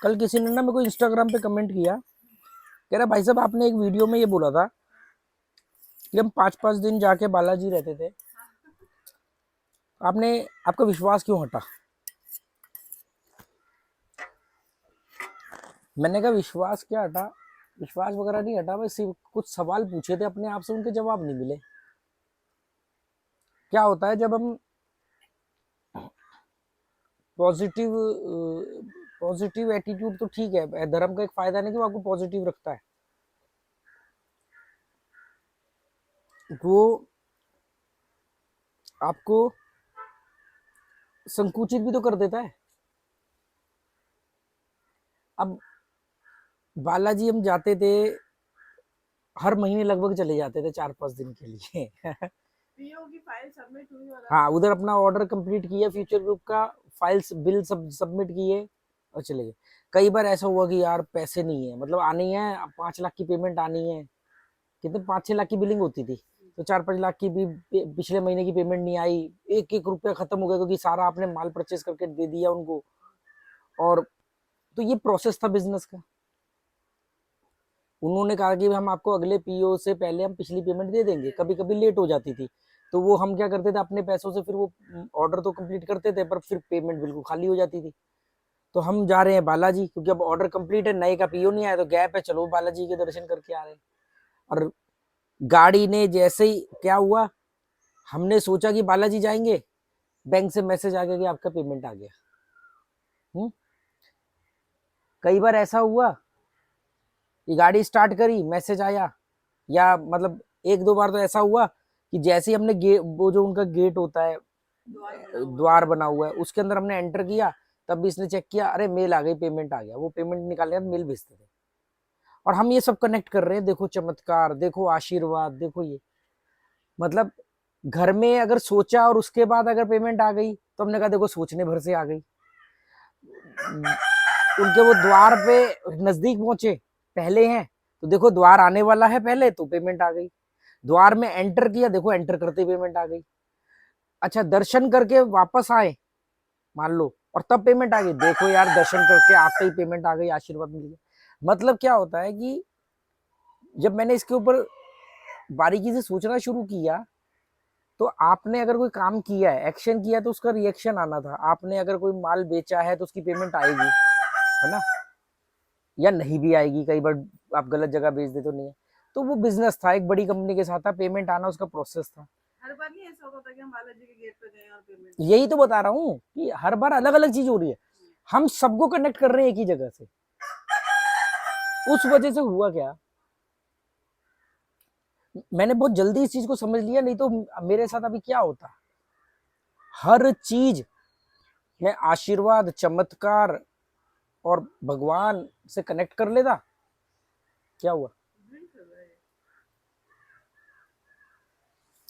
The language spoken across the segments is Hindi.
कल किसी ने ना मेरे को इंस्टाग्राम पे कमेंट किया, कह रहा भाई साहब आपने एक वीडियो में ये बोला था कि हम 5-5 दिन जाके बालाजी रहते थे, आपने आपका विश्वास क्यों हटा? मैंने कहा विश्वास क्या हटा, विश्वास वगैरह नहीं हटा, बस सिर्फ कुछ सवाल पूछे थे अपने आप से, उनके जवाब नहीं मिले। क्या होता है जब हम पॉजिटिव पॉजिटिव एटीट्यूड, तो ठीक है, धर्म का एक फायदा नहीं कि वो आपको पॉजिटिव रखता है, वो आपको संकुचित भी तो कर देता है। अब बालाजी हम जाते थे, हर महीने लगभग चले जाते थे 4-5 दिन के लिए। पीओ की फाइल सबमिट हुई और हाँ, उधर अपना ऑर्डर कंप्लीट किया, फ्यूचर ग्रुप का फाइल्स बिल सब सबमिट किए और चले गए। कई बार ऐसा हुआ कि यार पैसे नहीं है, मतलब आनी है, 5 लाख की पेमेंट आनी है, कितने 5-6 लाख की बिलिंग होती थी, तो 4-5 लाख की भी पिछले महीने की पेमेंट नहीं आई, एक एक रुपया खत्म हो गया क्योंकि सारा आपने माल परचेज करके दे दिया उनको। और तो ये प्रोसेस था बिजनेस का। उन्होंने कहा कि हम आपको अगले पीओ से पहले हम पिछली पेमेंट दे देंगे, कभी कभी लेट हो जाती थी, तो वो हम क्या करते थे, अपने पैसों से फिर वो ऑर्डर तो कंप्लीट करते थे, पर फिर पेमेंट बिल्कुल खाली हो जाती थी। तो हम जा रहे हैं बालाजी, क्योंकि अब ऑर्डर कंप्लीट है, नए का पीओ नहीं आया, तो गैप है, चलो बालाजी के दर्शन करके आ रहे हैं। और गाड़ी ने जैसे ही क्या हुआ, हमने सोचा कि बालाजी जाएंगे, बैंक से मैसेज आ गया कि आपका पेमेंट आ गया। कई बार ऐसा हुआ कि गाड़ी स्टार्ट करी, मैसेज आया, या मतलब 1-2 बार तो ऐसा हुआ कि जैसे ही हमने वो जो उनका गेट होता है, द्वार बना हुआ है, उसके अंदर हमने एंटर किया, तब भी इसने चेक किया, अरे मेल आ गई, पेमेंट आ गया, वो पेमेंट निकालने का मेल भेजते थे। और हम ये सब कनेक्ट कर रहे हैं, देखो चमत्कार, देखो आशीर्वाद, देखो ये, मतलब घर में अगर सोचा और उसके बाद अगर पेमेंट आ गई, तो हमने कहा देखो सोचने भर से आ गई। उनके वो द्वार पे नजदीक पहुंचे, पहले हैं, तो देखो द्वार आने वाला है पहले, तो पेमेंट आ गई। द्वार में एंटर किया, देखो एंटर करते पेमेंट आ गई। अच्छा, दर्शन करके वापस आए मान लो, और तब पेमेंट आ गई, देखो यार दर्शन करके आते ही पेमेंट आ गई, आशीर्वाद मिल गया। मतलब क्या होता है कि जब मैंने इसके ऊपर बारीकी से सोचना शुरू किया, तो आपने अगर कोई काम किया है, एक्शन किया, तो उसका रिएक्शन आना था। आपने अगर कोई माल बेचा है तो उसकी पेमेंट आएगी, है ना, या नहीं भी आएगी, कई बार आप गलत जगह बेच दे तो नहीं है। तो वो बिजनेस था, एक बड़ी कंपनी के साथ था, पेमेंट आना उसका प्रोसेस था। हर बार नहीं ऐसा होता था कि हम बालाजी के गेट पे गए और पेमेंट। यही तो बता रहा हूँ कि हर बार अलग अलग चीज हो रही है, हम सबको कनेक्ट कर रहे हैं एक ही जगह से। उस वजह से हुआ क्या, मैंने बहुत जल्दी इस चीज को समझ लिया, नहीं तो मेरे साथ अभी क्या होता, हर चीज में आशीर्वाद, चमत्कार और भगवान से कनेक्ट कर लेता। क्या हुआ,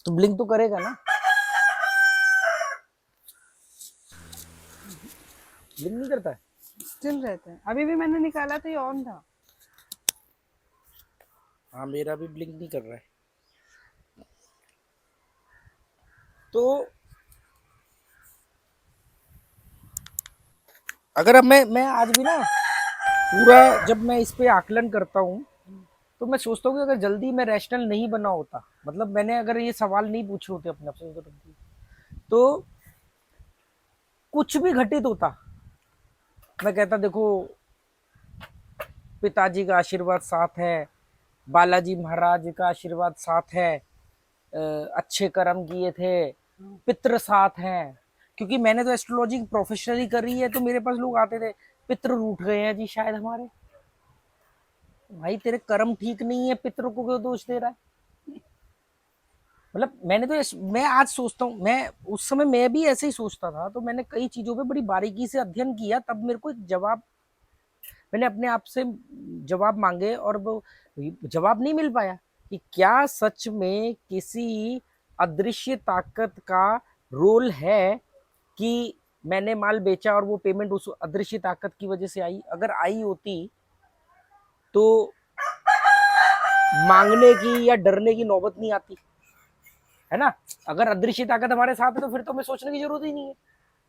तो ब्लिंक तो करेगा ना, ब्लिंक नहीं करता है, स्टिल रहता है। अभी भी मैंने निकाला तो ये ऑन था। हाँ मेरा भी ब्लिंक नहीं कर रहा है। तो अगर अब मैं आज भी ना पूरा, जब मैं इस पे आकलन करता हूँ, तो मैं सोचता हूँ कि अगर जल्दी मैं रैशनल नहीं बना होता, मतलब मैंने अगर ये सवाल नहीं पूछे होते अपने आप से, तो कुछ भी घटित होता। मैं कहता देखो पिताजी का आशीर्वाद साथ है, बालाजी महाराज का आशीर्वाद साथ है, अच्छे कर्म किए थे, पितृ साथ हैं, क्योंकि मैंने तो एस्ट्रोलॉजी प्रोफेशनली करी है, तो मेरे पास लोग आते थे, पितृ रूठ गए हैं जी शायद हमारे। भाई तेरे कर्म ठीक नहीं है, पितरों को क्यों दोष दे रहा है? मतलब मैंने तो मैं आज सोचता हूँ, मैं उस समय मैं भी ऐसे ही सोचता था, तो मैंने कई चीजों पे बड़ी बारीकी से अध्ययन किया, तब मेरे को एक जवाब, मैंने अपने आप से जवाब मांगे, और वो जवाब नहीं मिल पाया कि क्या सच में किसी अदृश्य ताकत का रोल है कि मैंने माल बेचा और वो पेमेंट उस अदृश्य ताकत की वजह से आई। अगर आई होती तो मांगने की या डरने की नौबत नहीं आती, है ना। अगर अदृश्य ताकत हमारे साथ है तो फिर तो हमें सोचने की जरूरत ही नहीं है।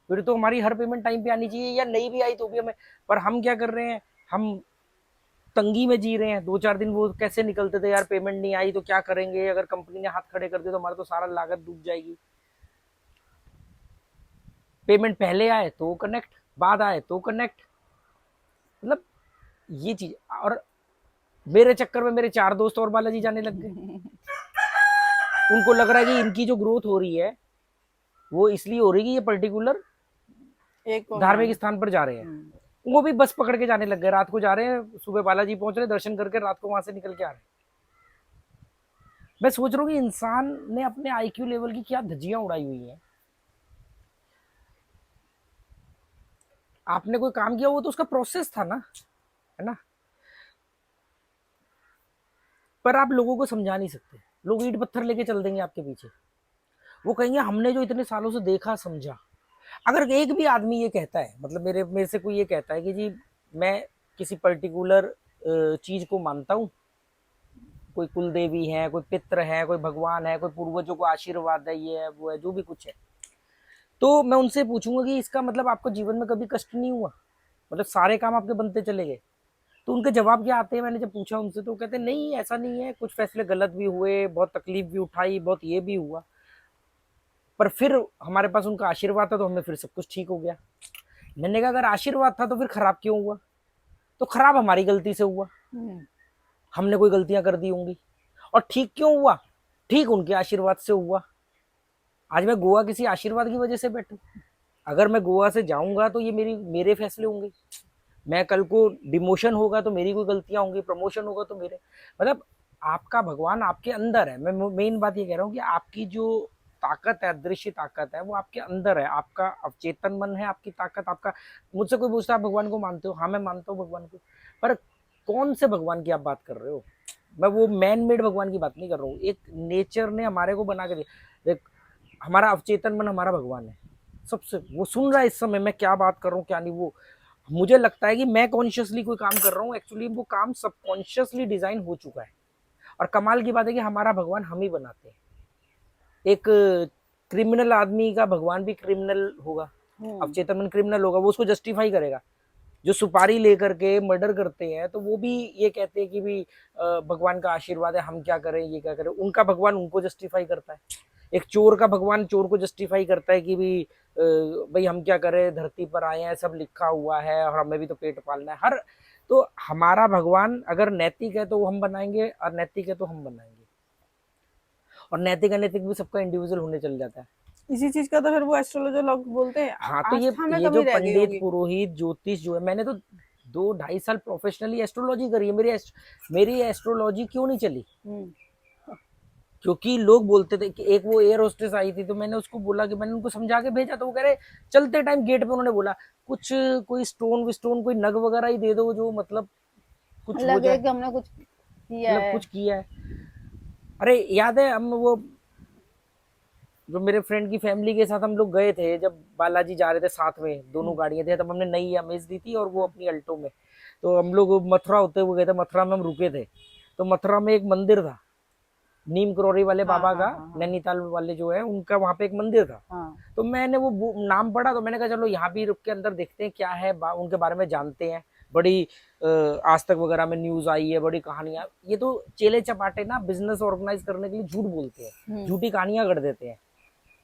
फिर तो हमारी हर पेमेंट टाइम पे आनी चाहिए, या नहीं भी आई तो भी हमें। पर हम क्या कर रहे हैं, हम तंगी में जी रहे हैं। 2-4 दिन वो कैसे निकलते थे यार, पेमेंट नहीं आई तो क्या करेंगे, अगर कंपनी ने हाथ खड़े कर दिए तो हमारा तो सारा लागत डूब जाएगी। पेमेंट पहले आए तो कनेक्ट, बाद आए तो कनेक्ट, मतलब ये चीज। और मेरे चक्कर में मेरे 4 दोस्त और बालाजी जाने लग गए। उनको लग रहा है कि इनकी जो ग्रोथ हो रही है वो इसलिए हो रही है कि ये पर्टिकुलर एक को धार्मिक मान। स्थान पर जा रहे हैं। वो भी बस पकड़ के जाने लग गए, रात को जा रहे हैं, सुबह बालाजी पहुंच रहे, दर्शन करके रात को वहां से निकल के आ रहे हैं। मैं सोच रहा हूँ कि इंसान ने अपने आईक्यू लेवल की क्या धज्जियां उड़ाई हुई हैं। आपने कोई काम किया वो तो उसका प्रोसेस था ना, है ना। पर आप लोगों को समझा नहीं सकते, लोग ईंट पत्थर लेके चल देंगे आपके पीछे। वो कहेंगे हमने जो इतने सालों से देखा समझा। अगर एक भी आदमी ये कहता है, मतलब मेरे से कोई ये कहता है कि जी मैं किसी पर्टिकुलर चीज को मानता हूँ, कोई कुल देवी है, कोई पित्र है, कोई भगवान है, कोई पूर्वजों को आशीर्वाद है, ये है वो है, जो भी कुछ है, तो मैं उनसे पूछूंगा कि इसका मतलब आपको जीवन में कभी कष्ट नहीं हुआ, मतलब सारे काम आपके बनते चले गए। तो उनके जवाब क्या आते हैं, मैंने जब पूछा उनसे तो कहते नहीं ऐसा नहीं है, कुछ फैसले गलत भी हुए, बहुत तकलीफ भी उठाई, बहुत ये भी हुआ, पर फिर हमारे पास उनका आशीर्वाद था तो हमें फिर सब कुछ ठीक हो गया। मैंने कहा अगर आशीर्वाद था तो फिर खराब क्यों हुआ? तो खराब हमारी गलती से हुआ, हमने कोई गलतियां कर दी होंगी। और ठीक क्यों हुआ? ठीक उनके आशीर्वाद से हुआ। आज मैं गोवा किसी आशीर्वाद की वजह से बैठू। अगर मैं गोवा से जाऊंगा तो ये मेरे फैसले होंगे। मैं कल को डिमोशन होगा तो मेरी कोई गलतियां होंगी, प्रमोशन होगा तो मेरे, मतलब आपका भगवान आपके अंदर है। मैं मेन बात ये कह रहा हूँ कि आपकी जो ताकत है, अदृश्य ताकत है, वो आपके अंदर है। आपका अवचेतन मन है, आपकी ताकत आपका। मुझसे कोई पूछता है आप भगवान को मानते हो? हाँ मैं मानता हूँ भगवान को। पर कौन से भगवान की आप बात कर रहे हो? मैं वो मैन मेड भगवान की बात नहीं कर रहा हूँ। एक नेचर ने हमारे को बना के दिया। देख, हमारा अवचेतन मन हमारा भगवान है सबसे। वो सुन रहा है इस समय मैं क्या बात कर रहा हूँ क्या नहीं। वो मुझे लगता है कि मैं कॉन्शियसली कोई काम कर रहा हूँ, एक्चुअली वो काम सबकॉन्शियसली डिजाइन हो चुका है। और कमाल की बात है कि हमारा भगवान हम ही बनाते हैं। एक क्रिमिनल आदमी का भगवान भी क्रिमिनल होगा, अवचेतन मन क्रिमिनल होगा, वो उसको जस्टिफाई करेगा। जो सुपारी लेकर के मर्डर करते हैं तो वो भी ये कहते हैं कि भी भगवान का आशीर्वाद है, हम क्या करें ये क्या करें। उनका भगवान उनको जस्टिफाई करता है। एक चोर का भगवान चोर को जस्टिफाई करता है कि भी भाई हम क्या करें, धरती पर आए हैं, सब लिखा हुआ है और हमें भी तो पेट पालना है। हर तो हमारा भगवान अगर नैतिक है तो वो हम बनाएंगे, और नैतिक है तो हम बनाएंगे। और नैतिक अनैतिक भी सबका इंडिविजुअल होने चल जाता है। इसी चीज का तो फिर वो एस्ट्रोलॉजर लोग बोलते हैं हाँ तो आस्था में ये जो कमी रह गई पंडित होगी। पुरोहित ज्योतिष जो है, मैंने तो 2-2.5 साल प्रोफेशनली एस्ट्रोलॉजी करी है। मेरी एस्ट्रोलॉजी क्यों नहीं चली? क्योंकि लोग बोलते थे कि एक वो एयर होस्टेस आई थी, तो मैंने उसको बोला कि मैंने उनको समझा के भेजा, तो वो कह रहे चलते टाइम गेट पे उन्होंने बोला कुछ कोई स्टोन कोई नग वगैरह ही दे दो जो मतलब कुछ हो लगे जाए, कि हमने कुछ किया मतलब है। कुछ किया है। अरे याद है हम वो जो मेरे फ्रेंड की फैमिली के साथ हम लोग गए थे, जब बालाजी जा रहे थे साथ में, दोनों गाड़ियां थी, तब हमने नई अमेज दी थी और वो अपनी अल्टो में। तो हम लोग मथुरा होते हुए गए थे, मथुरा में हम रुके थे। तो मथुरा में एक मंदिर था, नीम करोड़ी वाले बाबा का, नैनीताल वाले जो है उनका, वहां पे एक मंदिर था। तो मैंने वो नाम पढ़ा तो मैंने कहा चलो यहाँ भी रुक के अंदर देखते हैं क्या है, उनके बारे में जानते हैं। बड़ी आज तक वगैरह में न्यूज आई है, बड़ी कहानियां। ये तो चेले चपाटे ना बिजनेस ऑर्गेनाइज करने के लिए झूठ बोलते हैं, झूठी कहानियां कर देते हैं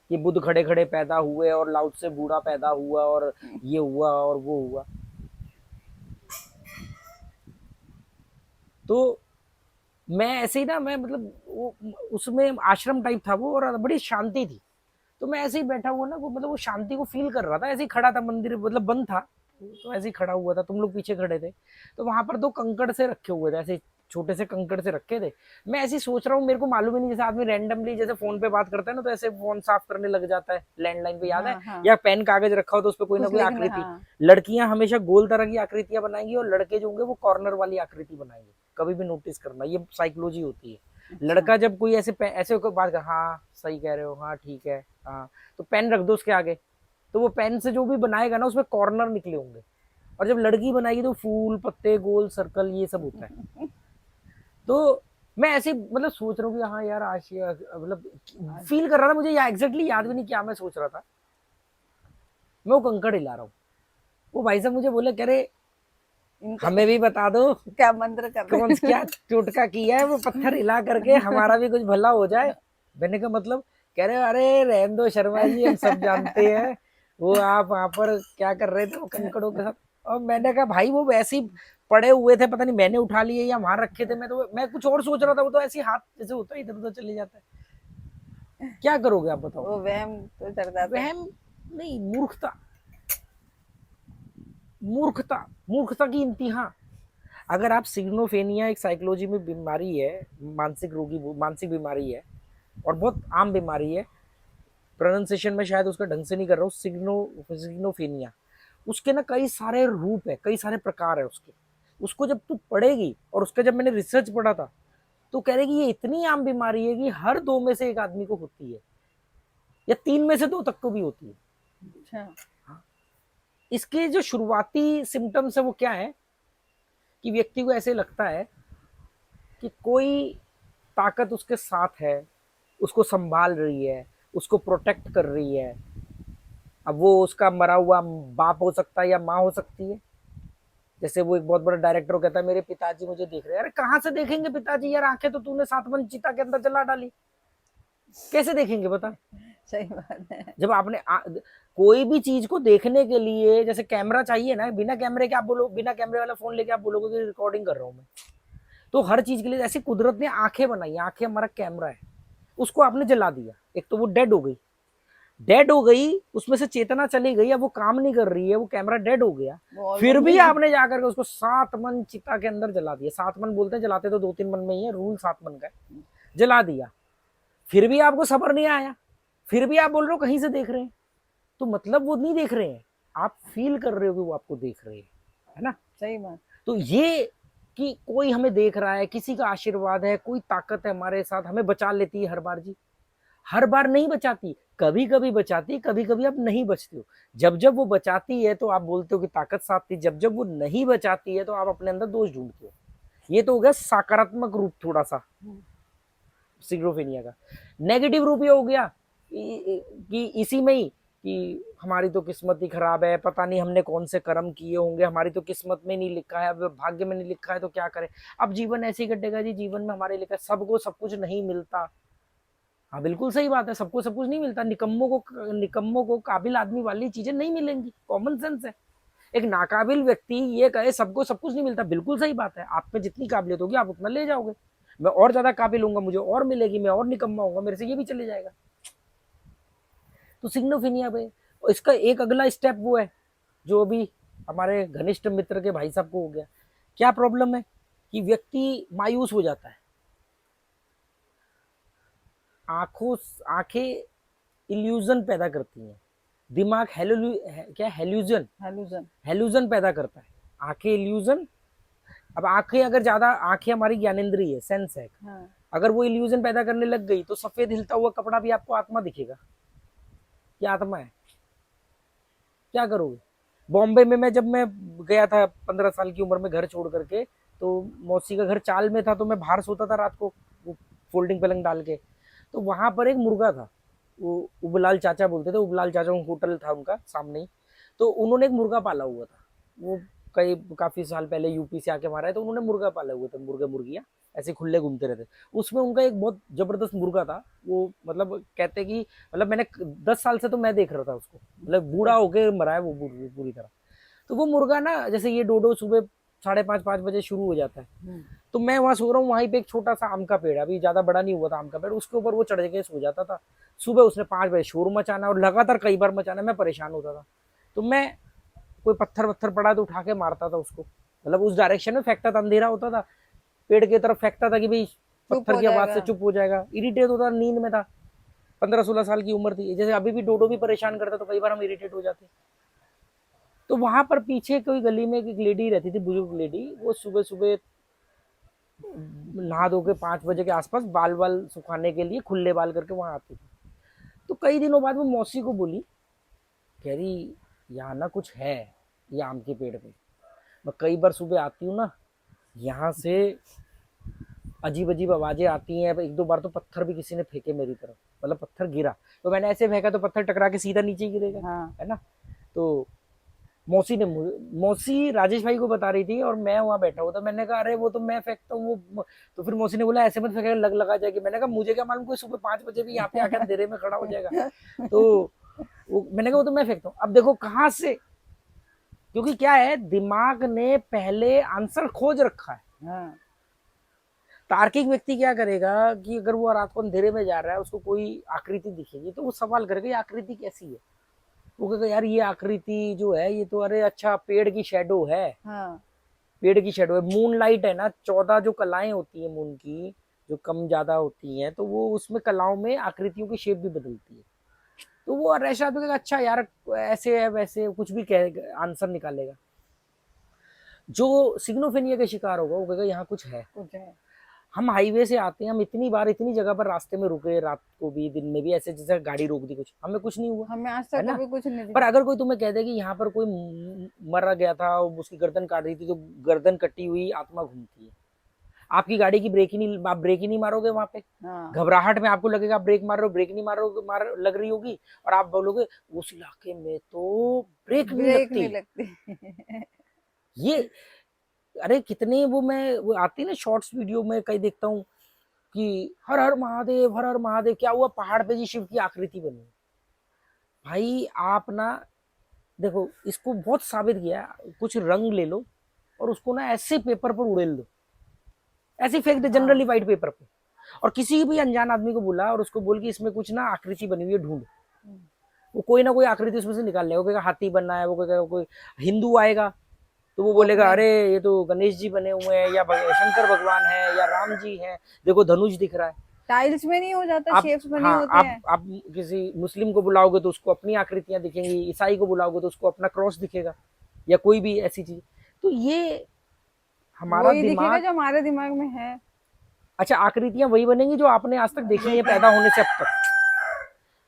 कि बुद्ध खड़े खड़े पैदा हुए और लाउड से बूढ़ा पैदा हुआ और ये हुआ और वो हुआ। तो मैं ऐसे ही ना, मैं मतलब वो उसमें आश्रम टाइप था वो, और बड़ी शांति थी। तो मैं ऐसे ही बैठा हुआ ना, वो मतलब वो शांति को फील कर रहा था। ऐसे ही खड़ा था, मंदिर मतलब बंद था तो ऐसे ही खड़ा हुआ था, तुम लोग पीछे खड़े थे। तो वहां पर 2 कंकड़ से रखे हुए थे, ऐसे छोटे से कंकड़ से रखे थे। मैं ऐसे ही सोच रहा हूँ, मेरे को मालूम ही नहीं, जैसे आदमी रैंडमली जैसे फोन पे बात करता है ना, तो ऐसे फोन साफ करने लग जाता है लैंडलाइन पे, याद है? या पेन कागज रखा हो तो उस पर कोई ना कोई आकृति। लड़कियां हमेशा गोल तरह की आकृतियां बनाएंगी और लड़के जो होंगे वो कॉर्नर वाली आकृति बनाएंगे। कभी भी नोटिस करना, ये साइकोलॉजी होती है। लड़का जब कोई ऐसे बात कर, हाँ सही कह रहे हो, हाँ ठीक है, हाँ, तो पेन रख दो उसके आगे, तो वो पेन से जो भी बनाएगा ना उसमें कॉर्नर निकले होंगे। और जब लड़की बनाएगी तो फूल पत्ते गोल सर्कल ये सब होता है। तो मैं ऐसे मतलब सोच रहा हूँ कि हाँ यार आशिया, मतलब फील कर रहा था मुझे, या एग्जैक्टली याद भी नहीं क्या मैं सोच रहा था। मैं वो कंकड़ हिला रहा हूँ। वो भाई साहब मुझे बोले कह रहे इनका हमें भी बता दो क्या मंत्र कर रहे कौन क्या टोटका किया है, वो पत्थर हिला करके हमारा भी कुछ भला हो जाए। मैंने कहा मतलब, कह रहे अरे रहने दो शर्मा जी, हम सब जानते हैं वो आप वहां पर क्या कर रहे थे वो कंकड़ों के साथ। और मैंने कहा भाई वो वैसे ही पड़े हुए थे, पता नहीं मैंने उठा लिए या वहां रखे थे, मैं कुछ और सोच रहा था, वो तो ऐसे ही हाथ जैसे होता है इधर उधर चले जाता है। क्या करोगे आप बताओ? वो वहम तो चढ़ जाता है। वहम नहीं, मूर्खता, मूर्खता, मूर्खता की इंतहा। अगर आप सिग्नोफेनिया एक साइकोलॉजी में बीमारी है, मानसिक बीमारी है और बहुत आम बीमारी है, प्रोनाउंसिएशन में शायद उसका ढंग से नहीं कर रहा हूँ, सिग्नोफेनिया। उसके ना कई सारे रूप है, कई सारे प्रकार है उसके। उसको जब तू पढ़ेगी, और उसका जब मैंने रिसर्च पढ़ा था, तो कह रहे कि ये इतनी आम बीमारी है कि हर 2 में से 1 आदमी को होती है, या 3 में से 2 तक को भी होती है। अच्छा। इसके जो शुरुआती सिम्टम्स है वो क्या है कि व्यक्ति को ऐसे लगता है कि कोई ताकत उसके साथ है, उसको संभाल रही है, उसको प्रोटेक्ट कर रही है। अब वो उसका मरा हुआ बाप हो सकता है या माँ हो सकती है। जैसे वो एक बहुत बड़ा डायरेक्टर कहता है मेरे पिताजी मुझे देख रहे हैं। अरे कहाँ से देखेंगे पिताजी यार, आंखें तो तूने 7 मन चिता के अंदर जला डाली, कैसे देखेंगे बता? सही बात है। जब आपने कोई भी चीज को देखने के लिए जैसे कैमरा चाहिए ना, बिना कैमरे के आप बोलो, बिना कैमरे वाला फोन लेके आप बोलोगे कि रिकॉर्डिंग कर रहा हूं मैं, तो हर चीज के लिए ऐसी कुदरत ने आंखें बनाई, आंखें हमारा कैमरा है, उसको आपने जला दिया। एक तो वो डेड हो गई, डेड हो गई, उसमें से चेतना चली गई, अब वो काम नहीं कर रही है, वो कैमरा डेड हो गया। वो फिर भी ऑलरेडी आपने जाकर के उसको 7 मन चिता के अंदर जला दिया। 7 मन बोलते हैं, जलाते तो 2-3 मन में ही है, रूल 7 मन का है। जला दिया, फिर भी आपको सब्र नहीं आया, फिर भी आप बोल रहे हो कहीं से देख रहे हैं। तो मतलब वो नहीं देख रहे हैं, आप फील कर रहे हो कि वो आपको देख रहे हैं, है ना? सही बात। तो ये कि कोई हमें देख रहा है, किसी का आशीर्वाद है, कोई ताकत है हमारे साथ, हमें बचा लेती है हर बार जी। हर बार नहीं बचाती, कभी कभी बचाती, कभी कभी आप नहीं बचते हो। जब जब वो बचाती है तो आप बोलते हो कि ताकत साथ थी, जब जब वो नहीं बचाती है तो आप अपने अंदर दोष ढूंढते हो। ये तो हो गया सकारात्मक रूप थोड़ा सा सिग्नोफेनिया का। नेगेटिव रूप ये हो गया कि इसी में ही कि हमारी तो किस्मत ही खराब है, पता नहीं हमने कौन से कर्म किए होंगे, हमारी तो किस्मत में नहीं लिखा है, अब भाग्य में नहीं लिखा है तो क्या करें। अब जीवन ऐसे ही कटेगा जी, जीवन में हमारे लिखा है सबको सब कुछ नहीं मिलता। हाँ बिल्कुल सही बात है, सबको सब कुछ नहीं मिलता, निकम्मों को काबिल आदमी वाली चीजें नहीं मिलेंगी, कॉमन सेंस है। एक नाकाबिल व्यक्ति ये कहे सबको सब कुछ नहीं मिलता, बिल्कुल सही बात है। आप में जितनी काबिलियत होगी आप उतना ले जाओगे, मैं और ज्यादा काबिल हूंगा, मुझे और मिलेगी, मैं और निकम्मा होऊंगा, मेरे से ये भी चले जाएगा। तो सिग्नोफिनिया पे इसका एक अगला स्टेप वो है जो अभी हमारे घनिष्ठ मित्र के भाई साहब को हो गया। क्या प्रॉब्लम है कि व्यक्ति मायूस हो जाता है, आंखें इल्यूजन पैदा करती हैं, दिमाग हेल्यूजन पैदा करता है, आंखें इल्यूजन। अब आंखें अगर ज्यादा, आंखें हमारी ज्ञानेंद्रिय है, सेंस है। हाँ। अगर वो इल्यूजन पैदा करने लग गई तो सफेद हिलता हुआ कपड़ा भी आपको आत्मा दिखेगा, क्या आत्मा है, क्या करोगे? बॉम्बे में जब मैं गया था 15 साल की उम्र में घर छोड़ करके, तो मौसी का घर चाल में था, तो मैं बाहर सोता था रात को फोल्डिंग पलंग डाल के। तो वहां पर एक मुर्गा था, वो उबलाल चाचा बोलते थे, उबलाल चाचा होटल था उनका सामने ही। तो उन्होंने एक मुर्गा पाला हुआ था, वो काफी साल पहले यूपी से आके मारा है, तो उन्होंने मुर्गा पाले हुए थे, मुर्गियां ऐसे खुले घूमते रहते। उसमें उनका एक बहुत जबरदस्त मुर्गा था, वो मतलब कहते कि मतलब मैंने 10 साल से तो मैं देख रहा था उसको, मतलब बूढ़ा होके मरा है वो पूरी तरह। तो वो मुर्गा ना, जैसे ये डोडो सुबह 5:30-5 बजे शुरू हो जाता है, तो मैं वहां सो रहा हूँ, वहीं पे एक छोटा सा आम का पेड़, अभी ज्यादा बड़ा नहीं हुआ था आम का पेड़, उसके ऊपर वो चढ़ के सो जाता था। सुबह उसने 5 बजे शोर मचाना और लगातार कई बार मचाना, मैं परेशान होता था। तो मैं कोई पत्थर पड़ा तो उठा के मारता था उसको, मतलब उस डायरेक्शन में फेंकता था, अंधेरा होता था, पेड़ की तरफ फेंकता था कि भाई पत्थर की आवाज से चुप हो जाएगा। इरिटेट होता, नींद में था, 15-16 साल की उम्र थी। जैसे अभी भी डोडो भी परेशान करता तो कई बार हम इरिटेट हो जाते। तो वहां पर पीछे कोई गली में एक लेडी रहती थी, बुजुर्ग लेडी, वो सुबह सुबह नहा धो के 5 बजे के आसपास बाल सुखाने के लिए खुले बाल करके वहां आती थी। तो कई दिनों बाद वो मौसी को बोली, कह रही यहाँ ना कुछ है, ये आम के पेड़ पे, मैं कई बार सुबह आती हूँ ना, यहाँ से अजीब अजीब आवाजें आती हैं। 1-2 बार तो पत्थर भी किसी ने फेंके मेरी तरफ, मतलब पत्थर गिरा, तो मैंने ऐसे फेंका तो पत्थर टकरा के सीधा नीचे गिरेगा, हाँ। है ना। तो मौसी राजेश भाई को बता रही थी और मैं वहां बैठा हुआ था। मैंने कहा अरे वो तो मैं फेंकता हूँ वो। तो फिर मौसी ने बोला ऐसे मत फेंकेगा, लग लगा जाएगी। मैंने कहा मुझे क्या मालूम, कोई सुबह 5 बजे भी यहाँ पे आकर अंधेरे में खड़ा हो जाएगा। तो मैंने कहा वो तो मैं फेंकता हूँ। अब देखो कहाँ से, क्योंकि क्या है, दिमाग ने पहले आंसर खोज रखा है। हाँ, तार्किक व्यक्ति क्या करेगा कि अगर वो रात को अंधेरे में जा रहा है, उसको कोई आकृति दिखेगी तो वो सवाल करेगा ये आकृति कैसी है। वो कहेगा यार ये आकृति जो है ये तो, अरे अच्छा पेड़ की शेडो है, हाँ, पेड़ की शेडो है। मून लाइट है ना, 14 जो कलाएं होती है मून की, जो कम ज्यादा होती हैं, तो वो उसमें कलाओं में आकृतियों की शेप भी बदलती है। तो वो ऐसा आदमी कहेगा अच्छा यार ऐसे है वैसे, कुछ भी कह आंसर निकालेगा। जो सिग्नोफेनिया का शिकार होगा वो कहेगा यहाँ कुछ है। कुछ है। हम हाईवे से आते हैं, हम इतनी बार इतनी जगह पर रास्ते में रुके, रात को भी दिन में भी, ऐसे जैसे गाड़ी रोक दी, कुछ हमें कुछ नहीं हुआ, हमें आज है तक ना। कभी कुछ नहीं पर दिखा। अगर कोई तुम्हें कह दे कि यहाँ पर कोई मरा गया था, उसकी गर्दन काट दी थी, तो गर्दन कटी हुई आत्मा घूमती है, आपकी गाड़ी की ब्रेक ही नहीं, आप ब्रेक ही नहीं मारोगे वहां पे। हाँ, घबराहट में आपको लगेगा आप ब्रेक मार रहे हो, ब्रेक नहीं मार लग रही होगी, और आप बोलोगे उस इलाके में तो ब्रेक नहीं ब्रेक नहीं लगती। लगती। ये अरे कितने वो आती है ना शॉर्ट्स वीडियो में, कहीं देखता हूँ कि हर हर महादेव, हर हर महादेव। क्या हुआ, पहाड़ पे जी शिव की आकृति बनी। भाई आप ना देखो, इसको बहुत साबित किया, कुछ रंग ले लो और उसको ना ऐसे पेपर पर उड़ेल दो, ऐसे फेंक दे जनरली हाँ, व्हाइट पेपर पे, और किसी भी अनजान आदमी को बुला और उसको बोल कि इसमें कुछ ना आकृति बनी हुई है ढूंढ। वो कोई ना कोई आकृति उसमें से निकाल लेगा। वो कहेगा हाथी बनना है, वो कहेगा कोई हिंदू आएगा तो वो बोलेगा अपने अरे ये तो गणेश जी बने हुए हैं, या शंकर भगवान है, या राम जी हैं, देखो धनुष दिख रहा है। टाइल्स में नहीं हो जाता, आप शेप्स बने हाँ, होते हैं। आप किसी मुस्लिम को बुलाओगे तो उसको अपनी आकृतियां दिखेंगी, ईसाई को बुलाओगे तो उसको अपना क्रॉस दिखेगा, या कोई भी ऐसी चीज। तो ये हमारा वही दिखेगा दिमाग, जो हमारे दिमाग में है। अच्छा आकृतियां वही बनेंगी जो आपने आज तक देखी है पैदा होने से अब तक।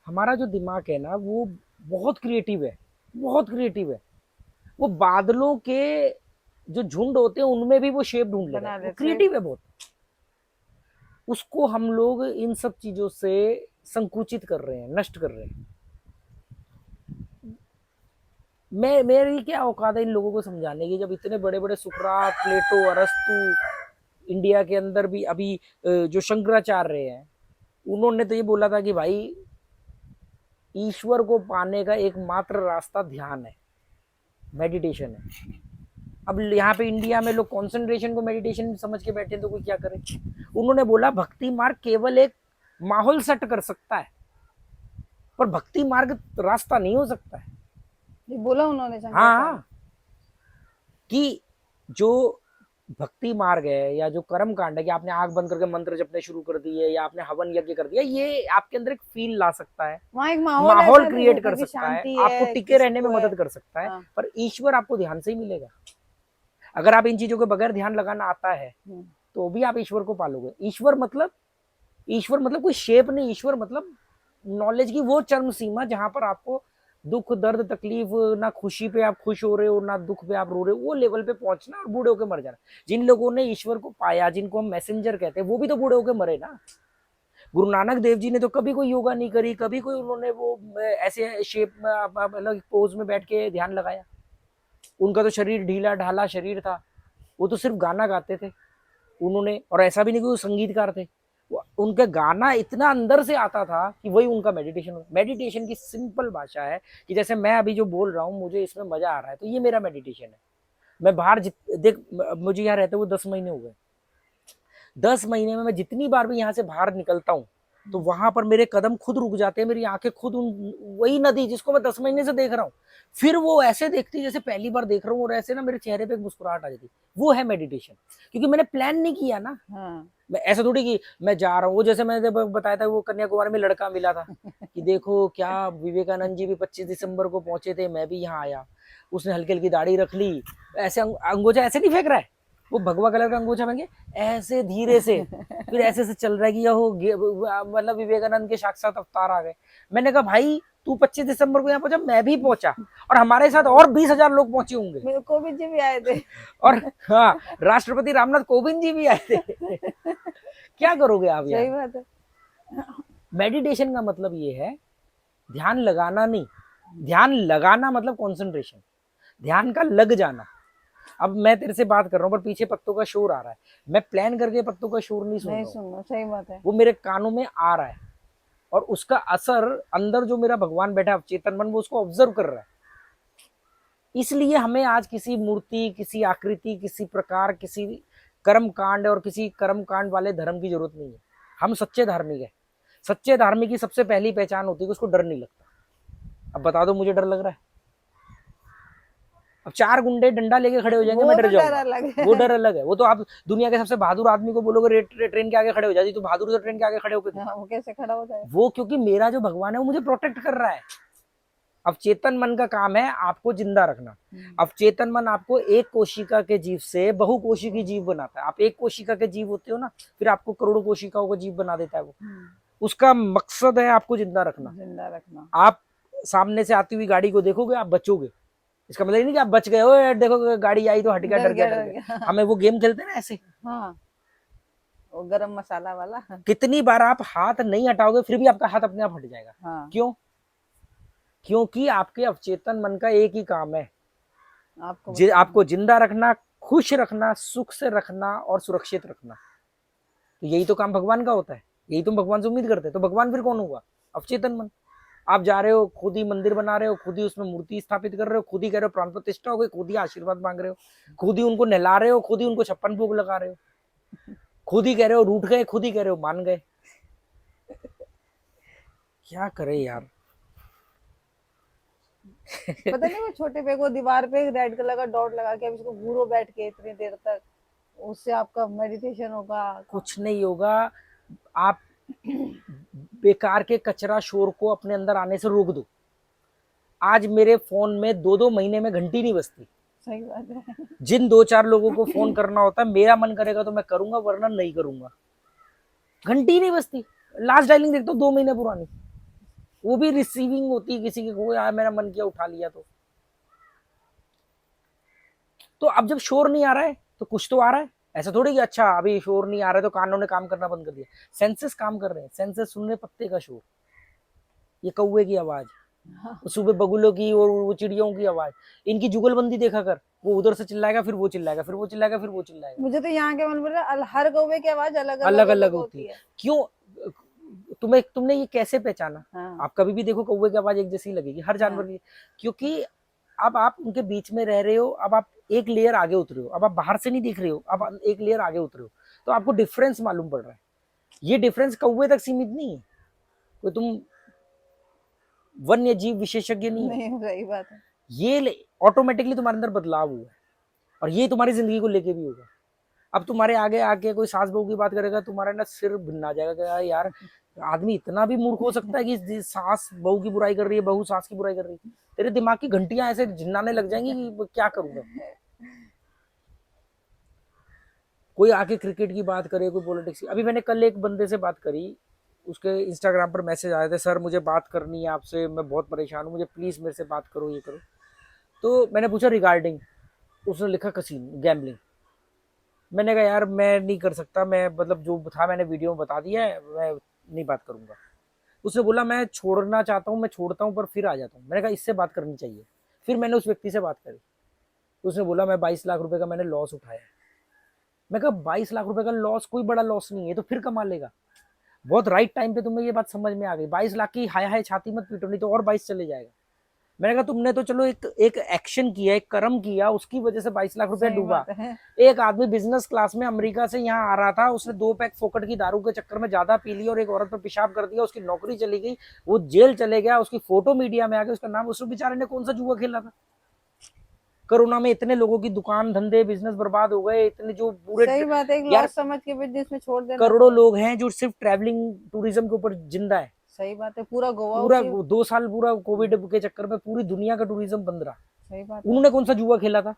हमारा जो दिमाग है ना वो बहुत क्रिएटिव है, बहुत क्रिएटिव है। वो बादलों के जो झुंड होते हैं उनमें भी वो शेप ढूंढ लेगा, बना वो लेते हैं। क्रिएटिव है बहुत। उसको हम लोग इन सब चीजों से संकुचित कर रहे हैं, नष्ट कर रहे हैं। मेरी क्या औकात है इन लोगों को समझाने की, जब इतने बड़े बड़े सुकरात, प्लेटो, अरस्तु, इंडिया के अंदर भी अभी जो शंकराचार्य हैं, उन्होंने तो ये बोला था कि भाई ईश्वर को पाने का एकमात्र रास्ता ध्यान है, मेडिटेशन है। अब यहाँ पे इंडिया में लोग कंसंट्रेशन को मेडिटेशन समझ के बैठे, तो कोई क्या करे। उन्होंने बोला भक्ति मार्ग केवल एक माहौल सेट कर सकता है, पर भक्ति मार्ग रास्ता नहीं हो सकता है। ये बोला उन्होंने हाँ, कि जो भक्ति मार्ग है या जो कर्म कांड है, कि आपने आंख बंद करके मंत्र जपने शुरू कर दिए या आपने हवन यज्ञ कर दिया, ये आपके अंदर एक फील ला सकता है, वहाँ एक माहौल ऐसा क्रिएट कर कि सकता है, शांति आपको है, टिके रहने में खुशबू है। मदद कर सकता है, हाँ। पर ईश्वर आपको ध्यान से ही मिलेगा। अगर आप इन चीजों के बगैर ध्यान लगाना आता है तो भी आप ईश्वर को पालोगे। ईश्वर मतलब कोई शेप नहीं, ईश्वर मतलब नॉलेज की वो चरम सीमा जहां पर आपको दुख दर्द तकलीफ, ना खुशी पे आप खुश हो रहे हो ना दुख पे आप रो रहे हो, वो लेवल पे पहुंचना और बूढ़े होकर मर जाना। जिन लोगों ने ईश्वर को पाया, जिनको हम मैसेंजर कहते हैं, वो भी तो बूढ़े होकर मरे ना। गुरु नानक देव जी ने तो कभी कोई योगा नहीं करी, कभी कोई उन्होंने वो ऐसे शेप में अलग पोज में बैठ के ध्यान लगाया। उनका तो शरीर ढीला ढाला शरीर था, वो तो सिर्फ गाना गाते थे उन्होंने, और ऐसा भी नहीं कि वो संगीतकार थे। उनका गाना इतना अंदर से आता था कि वही उनका मेडिटेशन। मेडिटेशन की सिंपल भाषा है कि जैसे मैं अभी जो बोल रहा हूँ मुझे इसमें मजा आ रहा है, तो ये मेरा मेडिटेशन है। मैं बाहर देख, मुझे यहाँ रहते हुए 10 महीने हो गए। 10 महीने में मैं जितनी बार भी यहाँ से बाहर निकलता हूँ तो वहां पर मेरे कदम खुद रुक जाते हैं, मेरी आंखें खुद वही नदी जिसको मैं 10 महीने से देख रहा हूँ, फिर वो ऐसे देखती जैसे पहली बार देख रहा हूँ, और ऐसे ना मेरे चेहरे पे एक मुस्कुराहट आ जाती। वो है मेडिटेशन, क्योंकि मैंने प्लान नहीं किया ना। हाँ। मैं ऐसा थोड़ी कि मैं जा रहा हूँ, वो जैसे मैंने बताया था वो कन्याकुमारी में लड़का मिला था कि देखो क्या विवेकानंद जी भी 25 दिसंबर को पहुंचे थे, मैं भी यहाँ आया। उसने हल्की हल्की दाढ़ी रख ली, ऐसे अंगूठा ऐसे नहीं फेंक रहा है, वो भगवा कलर का अंगूठा फेंके ऐसे धीरे से, फिर ऐसे से चल रहा है कि मतलब विवेकानंद के साक्षात अवतार आ गए। मैंने कहा भाई तू 25 दिसंबर को यहाँ पहुंचा, मैं भी पहुंचा, और हमारे साथ और 20,000 लोग पहुंचे होंगे। कोविंद जी भी आए थे। और हाँ, राष्ट्रपति रामनाथ कोविंद जी भी आए थे। क्या करोगे आप यार? सही बात है। मेडिटेशन का मतलब ये है ध्यान लगाना नहीं, ध्यान लगाना मतलब कंसंट्रेशन, ध्यान का लग जाना। अब मैं तेरे से बात कर रहा हूँ पर पीछे पत्तों का शोर आ रहा है, मैं प्लान करके पत्तों का शोर नहीं सुन नहीं रहा हूँ, सुनना, सही बात है। वो मेरे कानों में आ रहा है और उसका असर अंदर जो मेरा भगवान बैठा है चेतन मन, वो उसको ऑब्जर्व कर रहा है। इसलिए हमें आज किसी मूर्ति, किसी आकृति, किसी प्रकार, किसी कर्म कांड और किसी कर्म कांड वाले धर्म की जरूरत नहीं है। हम सच्चे धार्मिक है। सच्चे धार्मिक की सबसे पहली पहचान होती है कि उसको डर नहीं लगता। अब बता दो मुझे डर लग रहा है? अब 4 गुंडे डंडा लेके खड़े हो जाएंगे, वो मैं डर तो डर जाऊंगा। अलग है। वो डर अलग है। वो तो आप दुनिया के सबसे बहादुर आदमी को बोलोगे ट्रेन के आगे खड़े हो जाती, तो बहादुर तो ट्रेन के आगे खड़े होकर दिखा। हाँ, वो कैसे खड़ा हो जाए? वो क्योंकि मेरा जो भगवान है वो मुझे प्रोटेक्ट कर रहा है। अब चेतन मन का काम है आपको जिंदा रखना। अब चेतन मन आपको एक कोशिका के जीव से बहु कोशिकी जीव बनाता है। आप एक कोशिका के जीव होते हो ना, फिर आपको करोड़ों कोशिकाओं का जीव बना देता है वो। उसका मकसद है आपको जिंदा रखना। जिंदा रखना। आप सामने से आती हुई गाड़ी को देखोगे, आप बचोगे। इसका मतलब नहीं कि आप बच गए हो, देखो गाड़ी आई तो हट गया, डर गया। हमें वो गेम खेलते हैं ना ऐसे। हाँ, वो गरम मसाला वाला। कितनी बार आप हाथ नहीं हटाओगे फिर भी आपका हाथ अपने आप हट जाएगा। हाँ। क्यों? क्योंकि आपके अवचेतन मन का एक ही काम है, आपको जिंदा रखना, खुश रखना, सुख से रखना और सुरक्षित रखना। तो यही तो काम भगवान का होता है, यही तुम भगवान से उम्मीद करते हैं। तो भगवान फिर कौन हुआ? अवचेतन मन। आप जा रहे हो, खुद ही मंदिर बना रहे हो, खुद ही उसमें मूर्ति स्थापित कर रहे हो, खुद ही कह रहे हो प्राण प्रतिष्ठा हो गई, खुद ही आशीर्वाद मांग रहे हो, खुद ही उनको नहला रहे हो, खुद ही उनको 56 भोग लगा रहे हो, खुद ही कह रहे हो रूठ गए, खुद ही कह रहे हो मान गए। क्या करे यार। पता नहीं वो छोटे पे को दीवार पे रेड कलर का डॉट लगा के अब इसको घूरो बैठ के इतनी देर तक, उससे आपका मेडिटेशन होगा। कुछ नहीं होगा। आप बेकार के कचरा शोर को अपने अंदर आने से रोक दो। आज मेरे फोन में 2-2 महीने में घंटी नहीं बजती। सही बात है। जिन 2-4 लोगों को फोन करना होता है, मेरा मन करेगा तो मैं करूंगा, वरना नहीं करूंगा। घंटी नहीं बजती। लास्ट डायलिंग देखता हूँ 2 महीने पुरानी, वो भी रिसीविंग होती है किसी के, यार मेरा मन किया उठा लिया। तो अब जब शोर नहीं आ रहा है तो कुछ तो आ रहा है। ऐसा थोड़ी कि अच्छा अभी शोर नहीं आ रहा है तो कानों ने काम करना बंद कर दिया। सेंसेस काम कर रहे हैं। सेंसेस सुन रहे पत्ते का शोर, ये कौवे की आवाज, सुबह बगुलों की और वो चिड़ियों की आवाज। इनकी जुगलबंदी देखा कर, वो उधर से चिल्लाएगा, फिर वो चिल्लाएगा, फिर वो चिल्लाएगा, फिर वो चिल्लाएगा। मुझे तो यहाँ के मन पर हर कौवे की आवाज अलग अलग अलग होती है। क्यों? तुमने ये कैसे पहचाना? हाँ। आप कभी भी देखो कौवे की आवाज एक जैसी लगेगी हर जानवर की, क्योंकि अब आप उनके बीच में रह रहे हो। अब आप एक लेयर आगे उतरे हो, अब आप बाहर से नहीं दिख रहे हो, अब एक लेयर आगे उतरे हो, तो आपको डिफरेंस मालूम पड़ रहा है। ये डिफरेंस कौवे तक सीमित नहीं है, कोई तुम वन्य जीव विशेषज्ञ नहीं है। नहीं, सही बात है। ये ऑटोमेटिकली तुम्हारे अंदर बदलाव हुआ है और ये तुम्हारी जिंदगी को लेके भी होगा। अब तुम्हारे आगे आके कोई सास बहू की बात करेगा, तुम्हारा ना सिर भिन्ना जाएगा। यार आदमी इतना भी मूर्ख हो सकता है कि सास बहू की बुराई कर रही है, बहू सास की बुराई कर रही है। तेरे दिमाग की घंटियां ऐसे झिन्नाने लग जाएंगी कि क्या करूंगा। कोई आके क्रिकेट की बात करे, कोई पॉलिटिक्स की। अभी मैंने कल एक बंदे से बात करी, उसके इंस्टाग्राम पर मैसेज आए थे, सर मुझे बात करनी है आपसे, मैं बहुत परेशान हूँ, मुझे प्लीज मेरे से बात करो, ये करो। तो मैंने पूछा रिगार्डिंग, उसने लिखा कसीनो, गैम्बलिंग। मैंने कहा यार मैं नहीं कर सकता, मैं मतलब जो था मैंने वीडियो में बता दिया है, मैं नहीं बात करूंगा। उसने बोला मैं छोड़ना चाहता हूँ, मैं छोड़ता हूँ पर फिर आ जाता हूँ। मैंने कहा इससे बात करनी चाहिए। फिर मैंने उस व्यक्ति से बात करी, उसने बोला मैं 22 लाख रुपए का मैंने लॉस उठाया। मैं कहा 22 लाख रुपए का लॉस कोई बड़ा लॉस नहीं है, तो फिर कमा लेगा। बहुत राइट टाइम पे तुम्हें ये बात समझ में आ गई। 22 लाख की हाय हाय छाती मत पीटो, नहीं तो और 22 चले जाएगा। मैंने कहा तुमने तो चलो एक एक्शन किया, एक कर्म किया, उसकी वजह से 22 लाख रुपया डूबा। एक आदमी बिजनेस क्लास में अमेरिका से यहाँ आ रहा था, उसने 2 पैक फोकट की दारू के चक्कर में ज्यादा पी ली और एक औरत पर पेशाब कर दिया, उसकी नौकरी चली गई, वो जेल चले गया, उसकी फोटो मीडिया में आ गई, उसका नाम, उस बेचारे ने कौन सा जुआ खेला था? कोरोना में इतने लोगों की दुकान धंधे बिजनेस बर्बाद हो गए, इतने जो पूरे, सही बात है, एक लॉस समझ के बिजनेस में छोड़ देना। करोड़ों लोग हैं जो सिर्फ ट्रैवलिंग टूरिज्म के ऊपर जिंदा है। सही बात है, पूरा गोवा, पूरा 2 साल पूरा कोविड के चक्कर में पूरी दुनिया का टूरिज्म बंद रहा। सही बात। उन्होंने कौन सा जुआ खेला था?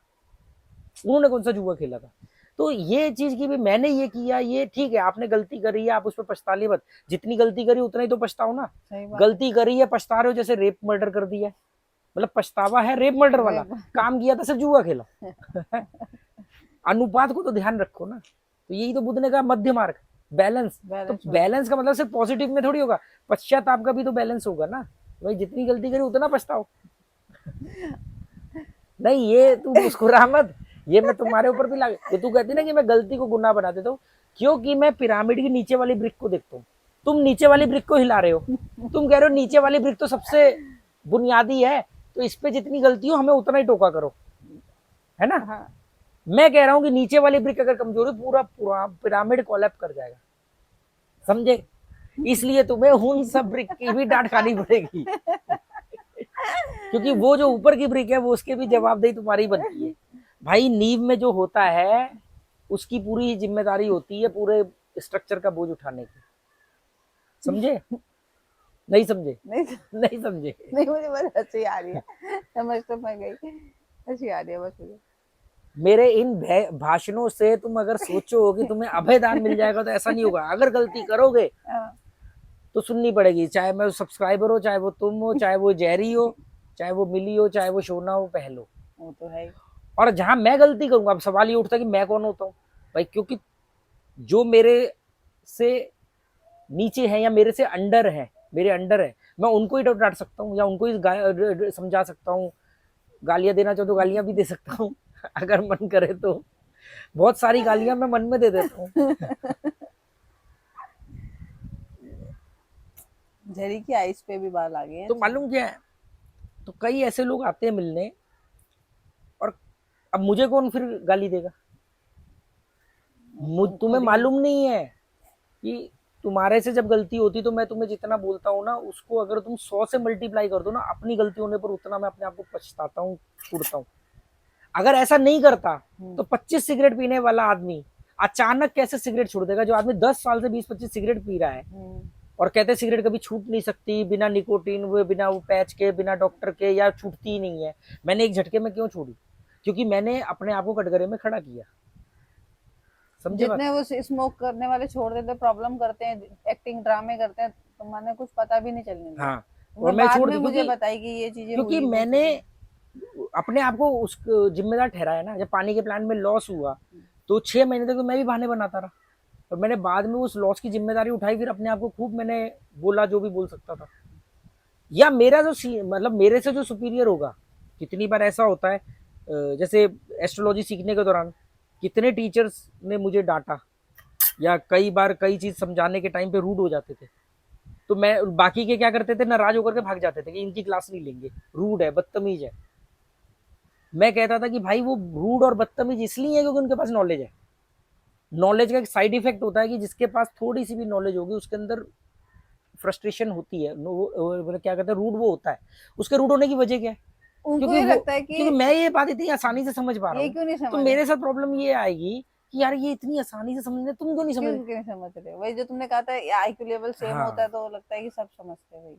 उन्होंने कौन सा जुआ खेला था? तो ये चीज की भी मैंने ये किया, ये ठीक है, आपने गलती करी है, आप उस पर पछतालिए मत। जितनी गलती करी उतना ही तो पछताओ ना। गलती करी है, पछता रहे हो, जैसे रेप मर्डर कर दिया, मतलब पछतावा है रेप मर्डर वाला, काम किया था सिर्फ जुआ खेला। अनुपात को तो ध्यान रखो ना। तो यही तो बुद्ध ने कहा मध्य मार्ग, बैलेंस। तो बैलेंस का मतलब सिर्फ पॉजिटिव में थोड़ी होगा, पश्चाताप का भी तो बैलेंस होगा ना। भाई जितनी गलती करी उतना पछताओ। नहीं ये तू मुस्कुरा मत, ये मैं तुम्हारे ऊपर भी लागे, ये तू कहती ना कि मैं गलती को गुनाह बना देता हूँ, क्योंकि मैं पिरामिड की नीचे वाली ब्रिक को देखता हूँ, तुम नीचे वाली ब्रिक को हिला रहे हो, तुम कह रहे हो नीचे वाली ब्रिक तो सबसे बुनियादी है, तो इस पे जितनी गलती हो हमें उतना ही टोका करो, है ना। हाँ। मैं कह रहा हूँ कि नीचे वाली ब्रिक अगर कमजोर है पूरा पूरा पिरामिड कोलैप्स कर जाएगा, समझे। इसलिए तुम्हें उन सब ब्रिक की भी डांट खानी पड़ेगी, क्योंकि वो जो ऊपर की ब्रिक है वो उसके भी जवाबदेही तुम्हारी बनती है। भाई नींव में जो होता है उसकी पूरी जिम्मेदारी होती है पूरे स्ट्रक्चर का बोझ उठाने की, समझे। नहीं समझे, नहीं नहीं समझे। नहीं, मुझे बस हंसी आ रही है, समझ तो मैं गई, हंसी आ रही है बस मुझे। मेरे इन भाषणों से तुम अगर सोचो कि तुम्हें अभयदान मिल जाएगा तो ऐसा नहीं होगा। अगर गलती करोगे हाँ। तो सुननी पड़ेगी, चाहे मैं सब्सक्राइबर हो, चाहे वो तुम हो, चाहे वो जेरी हो, चाहे वो मिली हो, चाहे वो शोना हो, पहलो। वो तो है ही। और जहां मैं गलती करूंगा, अब सवाल ये उठता है कि मैं कौन होता हूँ भाई, क्योंकि जो मेरे से नीचे है या मेरे से अंडर है, मेरे अंडर है, मैं उनको ही डांट सकता हूँ या उनको ही समझा सकता हूँ, गालियां देना चाहो तो गालियां भी दे सकता हूँ अगर मन करे तो। बहुत सारी गालियां मैं मन में दे देता हूँ। झरी की आइस पे भी बाल आ गए हैं। तो मालूम क्या है, तो कई ऐसे लोग आते हैं मिलने, और अब मुझे कौन फिर गाली देगा। तुम्हें मालूम नहीं है कि तुम्हारे से जब गलती होती तो मैं तुम्हें जितना बोलता हूँ ना, उसको अगर तुम 100 से मल्टीप्लाई कर दो ना, अपनी गलती होने पर उतना मैं अपने आप को पछताता हूँ, कुड़ता हूँ। अगर ऐसा नहीं करता तो 25 सिगरेट पीने वाला आदमी अचानक कैसे सिगरेट छोड़ देगा। जो आदमी 10 साल से 20-25 सिगरेट पी रहा है और कहते सिगरेट कभी छूट नहीं सकती, बिना निकोटीन हुए, बिना वो पैच के, बिना डॉक्टर के, या छूटती ही नहीं है। मैंने एक झटके में क्यों छोड़ी, क्योंकि मैंने अपने आप को कटघरे में खड़ा किया, समझे बात। जितने वो स्मोक करने वाले छोड़ देते, प्रॉब्लम करते हैं, एक्टिंग ड्रामे करते हैं, तो मैंने कुछ पता भी नहीं चलने दिया। हाँ, और मैं मैं बाद छोड़ में दी मुझे बताई कि ये चीजें क्योंकि हुई वो मैंने चीजें। अपने आप को उस जिम्मेदार ठहराया ना। जब पानी के प्लांट में लॉस हुआ तो 6 महीने तक तो मैं भी बहाने बनाता रहा, और मैंने बाद में उस लॉस की जिम्मेदारी उठाई, फिर अपने आप को खूब मैंने बोला जो भी बोल सकता था। या मेरा जो मतलब मेरे से जो सुपीरियर होगा, कितनी बार ऐसा होता है, जैसे एस्ट्रोलॉजी सीखने के दौरान कितने टीचर्स ने मुझे डांटा, या कई बार कई चीज समझाने के टाइम पे रूड हो जाते थे, तो मैं बाकी के क्या करते थे, नाराज होकर के भाग जाते थे कि इनकी क्लास नहीं लेंगे, रूड है, बदतमीज है। मैं कहता था कि भाई वो रूड और बदतमीज इसलिए है क्योंकि उनके पास नॉलेज है। नॉलेज का एक साइड इफेक्ट होता है कि जिसके पास थोड़ी सी भी नॉलेज होगी उसके अंदर फ्रस्ट्रेशन होती है, क्या कहते हैं, रूड वो होता है। उसके रूड होने की वजह क्या है, उनको क्योंकि ये वो, लगता है कि क्योंकि मैं ये बात इतनी आसानी से समझ पा रहा ये हूँ, क्यों नहीं तो समझ रहे, मेरे साथ प्रॉब्लम ये आएगी कि यार ये इतनी आसानी से समझ रहे, तुम क्यों नहीं समझ क्यों रहे। क्यों नहीं समझ रहे। वही जो तुमने कहा था, आईक्यू लेवल सेम होता है हाँ, तो लगता है कि सब समझते हैं भाई।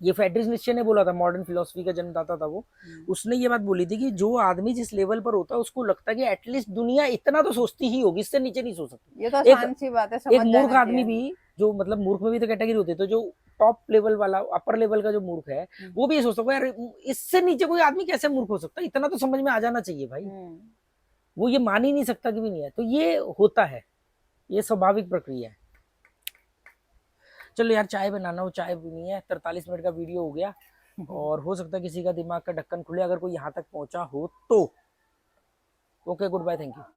ये फ्रेडरिक नीत्शे ने बोला था, मॉडर्न फिलोसफी का जन्मदाता था वो। उसने ये बात बोली थी कि जो आदमी जिस लेवल पर होता है उसको लगता है कि एटलीस्ट दुनिया इतना तो सोचती ही होगी, इससे नीचे नहीं सोच ये तो सकती। एक आसान सी बात है, एक समझ मूर्ख जाना आदमी चाहिए। भी, जो मतलब मूर्ख में भी तो कैटेगरी होती है, तो जो टॉप लेवल वाला, अपर लेवल का जो मूर्ख है, वो भी ये सोचता है यार इससे नीचे कोई आदमी कैसे मूर्ख हो सकता है, इतना तो समझ में आ जाना चाहिए भाई। वो ये मान ही नहीं सकता कि भी नहीं है, तो ये होता है, ये स्वाभाविक प्रक्रिया है। चलो यार, चाय बनाना हो, चाय पीनी है, 43 मिनट का वीडियो हो गया, और हो सकता है किसी का दिमाग का ढक्कन खुले अगर कोई यहाँ तक पहुंचा हो तो। Okay, goodbye, thank you.